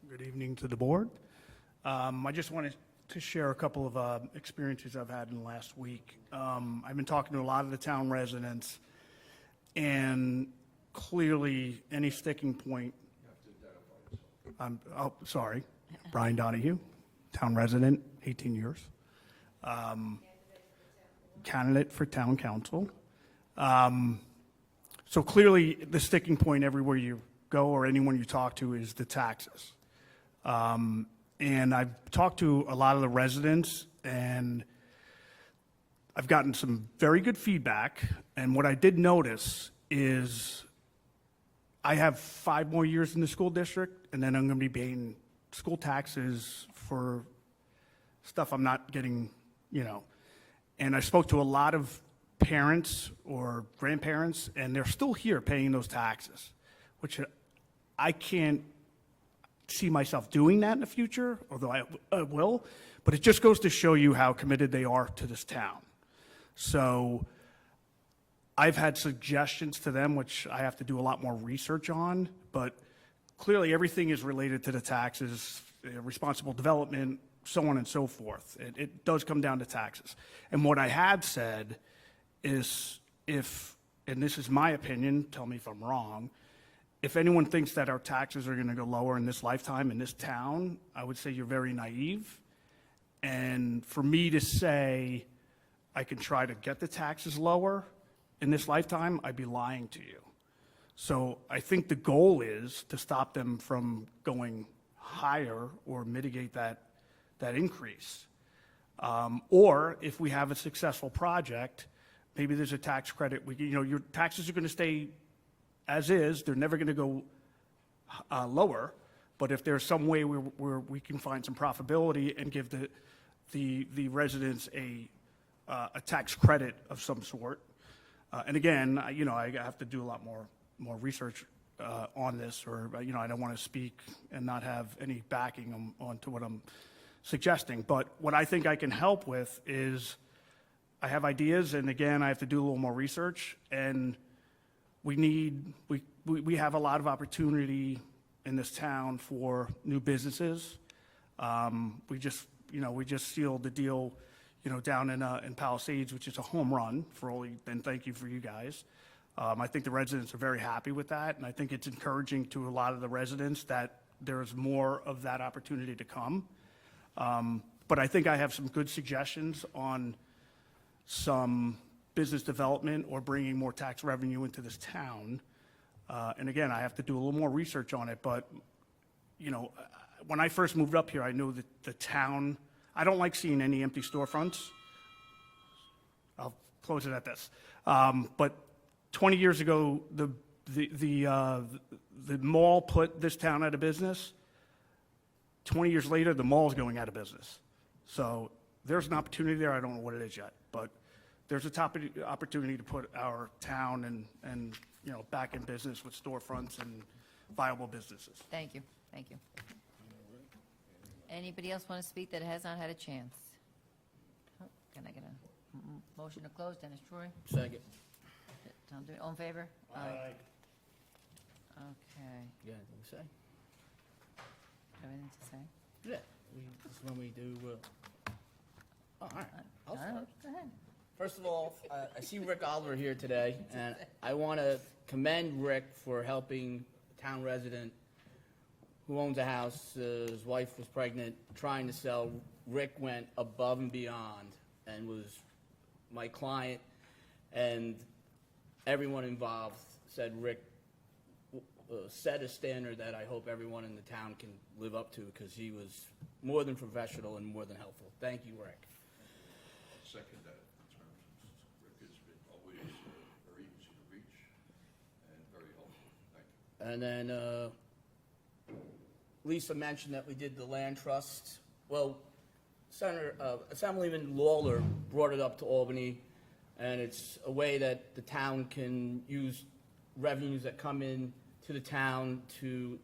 Good evening to the board. I just wanted to share a couple of experiences I've had in the last week. I've been talking to a lot of the town residents, and clearly, any sticking point. Sorry, Brian Donahue, town resident, 18 years. Candidate for town council. So clearly, the sticking point everywhere you go or anyone you talk to is the taxes. And I've talked to a lot of the residents, and I've gotten some very good feedback. And what I did notice is I have 5 more years in the school district, and then I'm going to be paying school taxes for stuff I'm not getting, you know. And I spoke to a lot of parents or grandparents, and they're still here paying those taxes, which I can't see myself doing that in the future, although I will, but it just goes to show you how committed they are to this town. So I've had suggestions to them, which I have to do a lot more research on, but clearly everything is related to the taxes, responsible development, so on and so forth. It does come down to taxes. And what I had said is if, and this is my opinion, tell me if I'm wrong, if anyone thinks that our taxes are going to go lower in this lifetime in this town, I would say you're very naive. And for me to say I can try to get the taxes lower in this lifetime, I'd be lying to you. So I think the goal is to stop them from going higher or mitigate that increase. Or if we have a successful project, maybe there's a tax credit. Your taxes are going to stay as is. They're never going to go lower. But if there's some way where we can find some profitability and give the residents a tax credit of some sort. And again, I have to do a lot more research on this, or I don't want to speak and not have any backing onto what I'm suggesting. But what I think I can help with is I have ideas, and again, I have to do a little more research, and we have a lot of opportunity in this town for new businesses. We just sealed the deal, down in Palisades, which is a home run and thank you for you guys. I think the residents are very happy with that, and I think it's encouraging to a lot of the residents that there's more of that opportunity to come. But I think I have some good suggestions on some business development or bringing more tax revenue into this town. And again, I have to do a little more research on it, but, when I first moved up here, I knew that the town, I don't like seeing any empty storefronts. I'll close it at this. But 20 years ago, the mall put this town out of business. 20 years later, the mall's going out of business. So there's an opportunity there. I don't know what it is yet, but there's a opportunity to put our town and back in business with storefronts and viable businesses. Thank you, thank you. Anybody else want to speak that has not had a chance? Oh, can I get a motion to close? Dennis Troy? Second. Tom, all in favor? Aye. Okay. You got anything to say? Everything to say? Yeah. This is when we do, all right. I'll All right, start. go ahead. First of all, I see Rick Oliver here today, and I want to commend Rick for helping a town resident who owns a house. His wife was pregnant, trying to sell. Rick went above and beyond and was my client, and everyone involved said Rick set a standard that I hope everyone in the town can live up to, because he was more than professional and more than helpful. Thank you, Rick. Second that in terms of Rick has been always very easy to reach and very helpful. Thank And then Lisa mentioned that we did the land trust. Well, Assemblyman Lawler brought it up to Albany, and it's a way that the town can use revenues that come in to the town to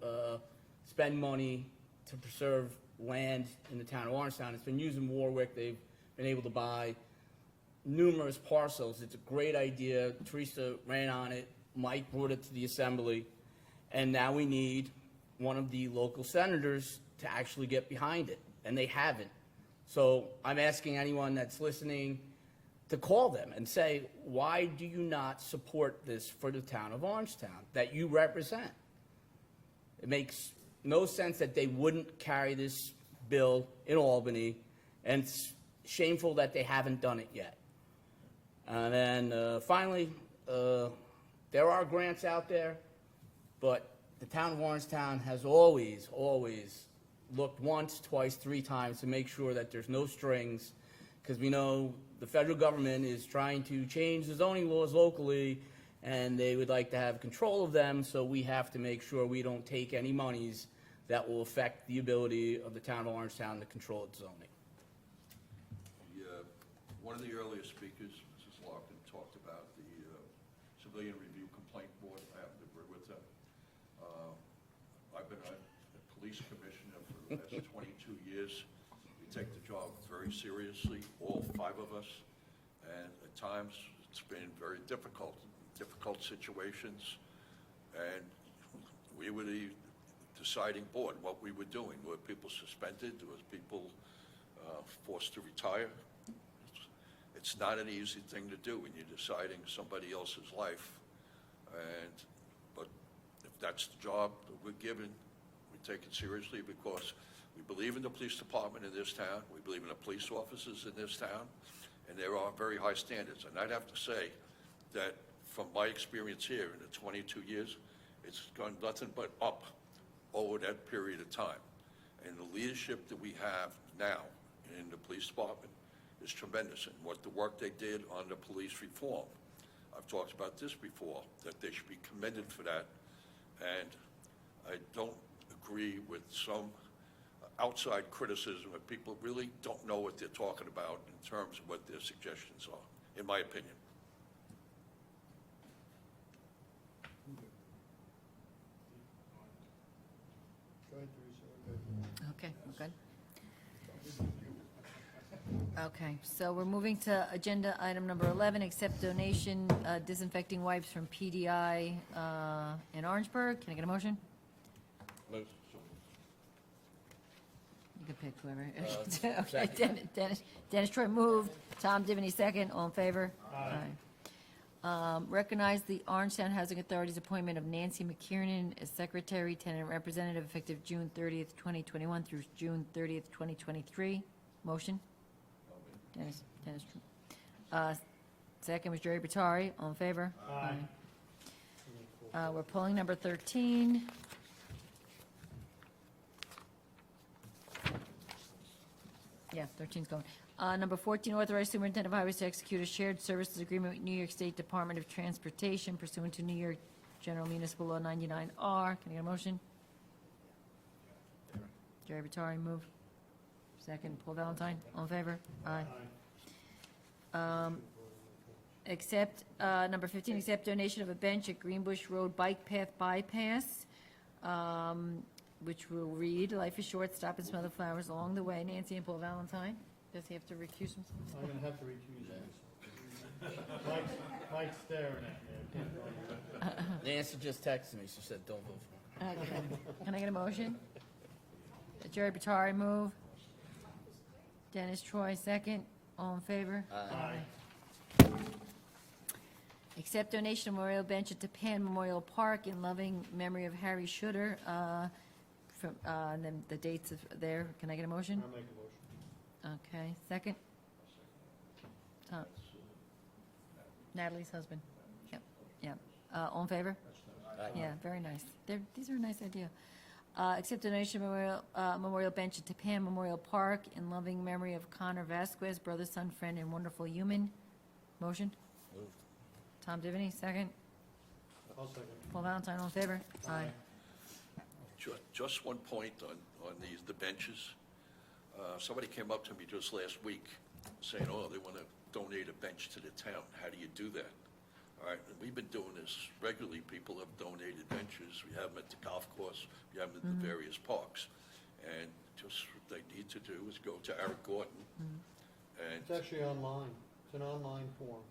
spend money to preserve land in the town of Orangetown. It's been used in Warwick. They've been able to buy numerous parcels. It's a great idea. Teresa ran on it. Mike brought it to the Assembly. And now we need one of the local senators to actually get behind it, and they haven't. So I'm asking anyone that's listening to call them and say, why do you not support this for the town of Orangetown that you represent? It makes no sense that they wouldn't carry this bill in Albany, and it's shameful that they haven't done it yet. And then finally, there are grants out there, but the town of Orangetown has always looked once, twice, 3 times to make sure that there's no strings, because we know the federal government is trying to change the zoning laws locally, and they would like to have control of them, so we have to make sure we don't take any monies that will affect the ability of the town of Orangetown to control its zoning. One of the earlier speakers, Mrs. Larkin, talked about the Civilian Review Complaint Board. I happen to agree with them. I've been a police commissioner for the last 22 years. We take the job very seriously, all 5 of us, and at times it's been very difficult situations, and we were the deciding board what we were doing. Were people suspended? Was people forced to retire? It's not an easy thing to do when you're deciding somebody else's life, but if that's the job that we're given, we take it seriously because we believe in the police department in this town, we believe in the police officers in this town, and there are very high standards. And I'd have to say that from my experience here in the 22 years, it's gone nothing but up over that period of time. And the leadership that we have now in the police department is tremendous, and what the work they did on the police reform. I've talked about this before, that they should be commended for that, and I don't agree with some outside criticism that people really don't know what they're talking about in terms of what their suggestions are, in my opinion. Okay, we're good. Okay, so we're moving to agenda item number 11, accept donation disinfecting wipes from PDI in Orangeburg. Can I get a motion? Move. You can pick whoever. Okay, Second. Dennis Troy moved, Tom Divany second, all in favor? Aye. Recognize the Orangetown Housing Authority's appointment of Nancy Mckiernan as Secretary, Tenant Representative, effective June 30th, 2021 through June 30th, 2023. Motion? Dennis. Second was Jerry Batari, all in favor? Aye. We're pulling number 13. Yeah, 13's going. Number 14, authorize superintendent of highways to execute a shared services agreement with New York State Department of Transportation pursuant to New York General Municipal Law 99R. Can I get a motion? Jerry Batari, move. Second, Paul Valentine, all in favor? Aye. Accept, number 15, accept donation of a bench at Greenbush Road Bike Path Bypass, which will read, life is short, stop and smell the flowers along the way. Nancy and Paul Valentine. Does he have to recuse himself? I'm gonna have to recuse myself. Mike's staring at me. Nancy just texted me. She said, don't vote for him. Okay. Can I get a motion? Jerry Batari, move. Dennis Troy, second. All in favor? Aye. Accept donation of memorial bench at Tapan Memorial Park in loving memory of Harry Schutter. And then the dates of there. Can I get a motion? I'll make a motion. Okay, second? Tom. Natalie's husband. Yep. All in favor? Yeah, very nice. These are a nice idea. Accept donation memorial bench at Tapan Memorial Park in loving memory of Connor Vasquez, brother, son, friend, and wonderful human. Motion? Moved. Tom Divany, second. Paul Valentine, all in favor? Aye. Just one point on the benches. Somebody came up to me just last week saying, oh, they want to donate a bench to the town. How do you do that? All right, and we've been doing this regularly. People have donated benches. We have them at the golf course. We have them at the various parks. And just what they need to do is go to Eric Gordon. And It's actually online. It's an online form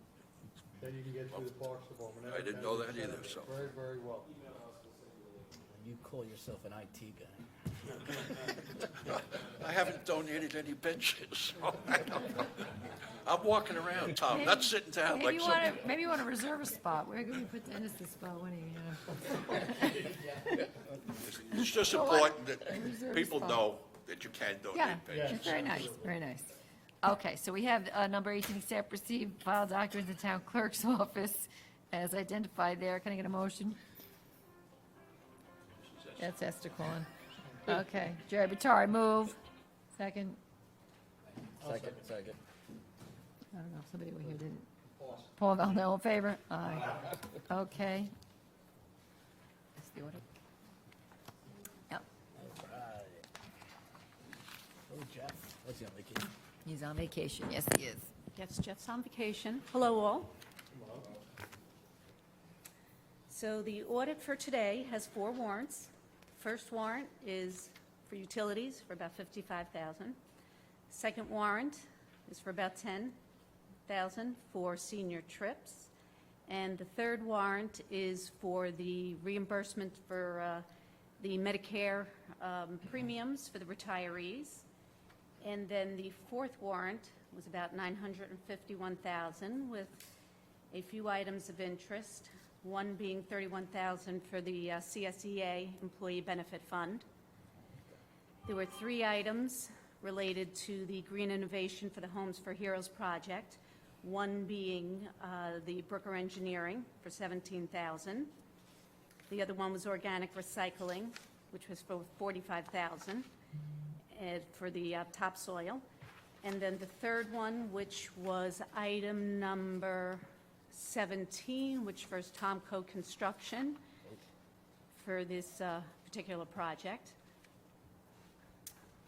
that you can get through the Parks Department. I didn't know that either, so. Very, very well. You call yourself an IT guy. I haven't donated any benches. I'm walking around, Tom, not sitting down like some. Maybe you want to reserve a spot. Where can we put Dennis's spot? When It's just Well, what? important that Reserve people spot. know that you can Yeah, donate benches. it's very nice, very nice. Okay, so we have number 18, accept, receive, file documents in town clerk's office as identified there. Can I get a motion? That's Esther calling. Okay, Jerry Batari, move. Second. Second. I don't know, if somebody over here didn't. Paul Valentine, all in favor? Aye. Okay. That's the order. Yep, Oh, Jeff, what's he on vacation? he's on vacation, yes, he is. Yes, Jeff's on vacation. Hello, all. So the audit for today has 4 warrants. First warrant is for utilities for about $55,000. Second warrant is for about $10,000 for senior trips. And the third warrant is for the reimbursement for the Medicare premiums for the retirees. And then the fourth warrant was about $951,000 with a few items of interest, one being $31,000 for the CSEA Employee Benefit Fund. There were 3 items related to the Green Innovation for the Homes for Heroes project, one being the Brooker Engineering for $17,000. The other one was organic recycling, which was for $45,000 for the topsoil. And then the third one, which was item number 17, which was Tomco Construction for this particular project.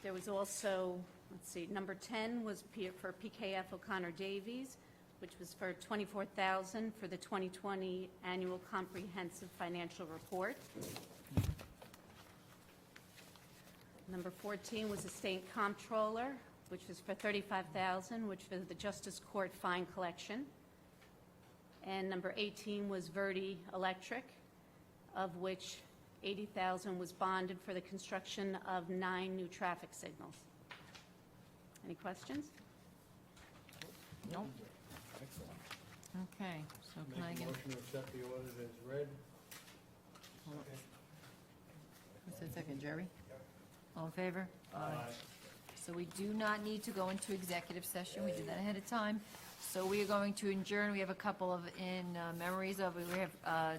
There was also, let's see, number 10 was for PKF O'Connor Davies, which was for $24,000 for the 2020 Annual Comprehensive Financial Report. Number 14 was the State Comptroller, which was for $35,000, which was the Justice Court fine collection. And number 18 was Verdi Electric, of which $80,000 was bonded for the construction of 9 new traffic signals. Any questions? Nope. Okay, so can I Make a get, motion to accept the audit as read. who said second, Jerry? All in favor? Aye. So we do not need to go into executive session, we did that ahead of time. So we are going to adjourn, we have a couple of memories of, we have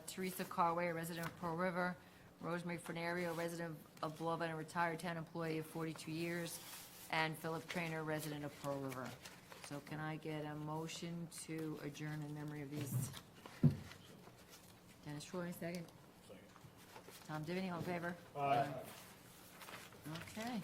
Teresa Carway, a resident of Pearl River, Rosemary Frenario, a resident of Bluff and a retired town employee of 42 years, and Philip Trainer, resident of Pearl River. So can I get a motion to adjourn in memory of these? Dennis Troy, second. Tom Divany, all in favor? Aye. Okay.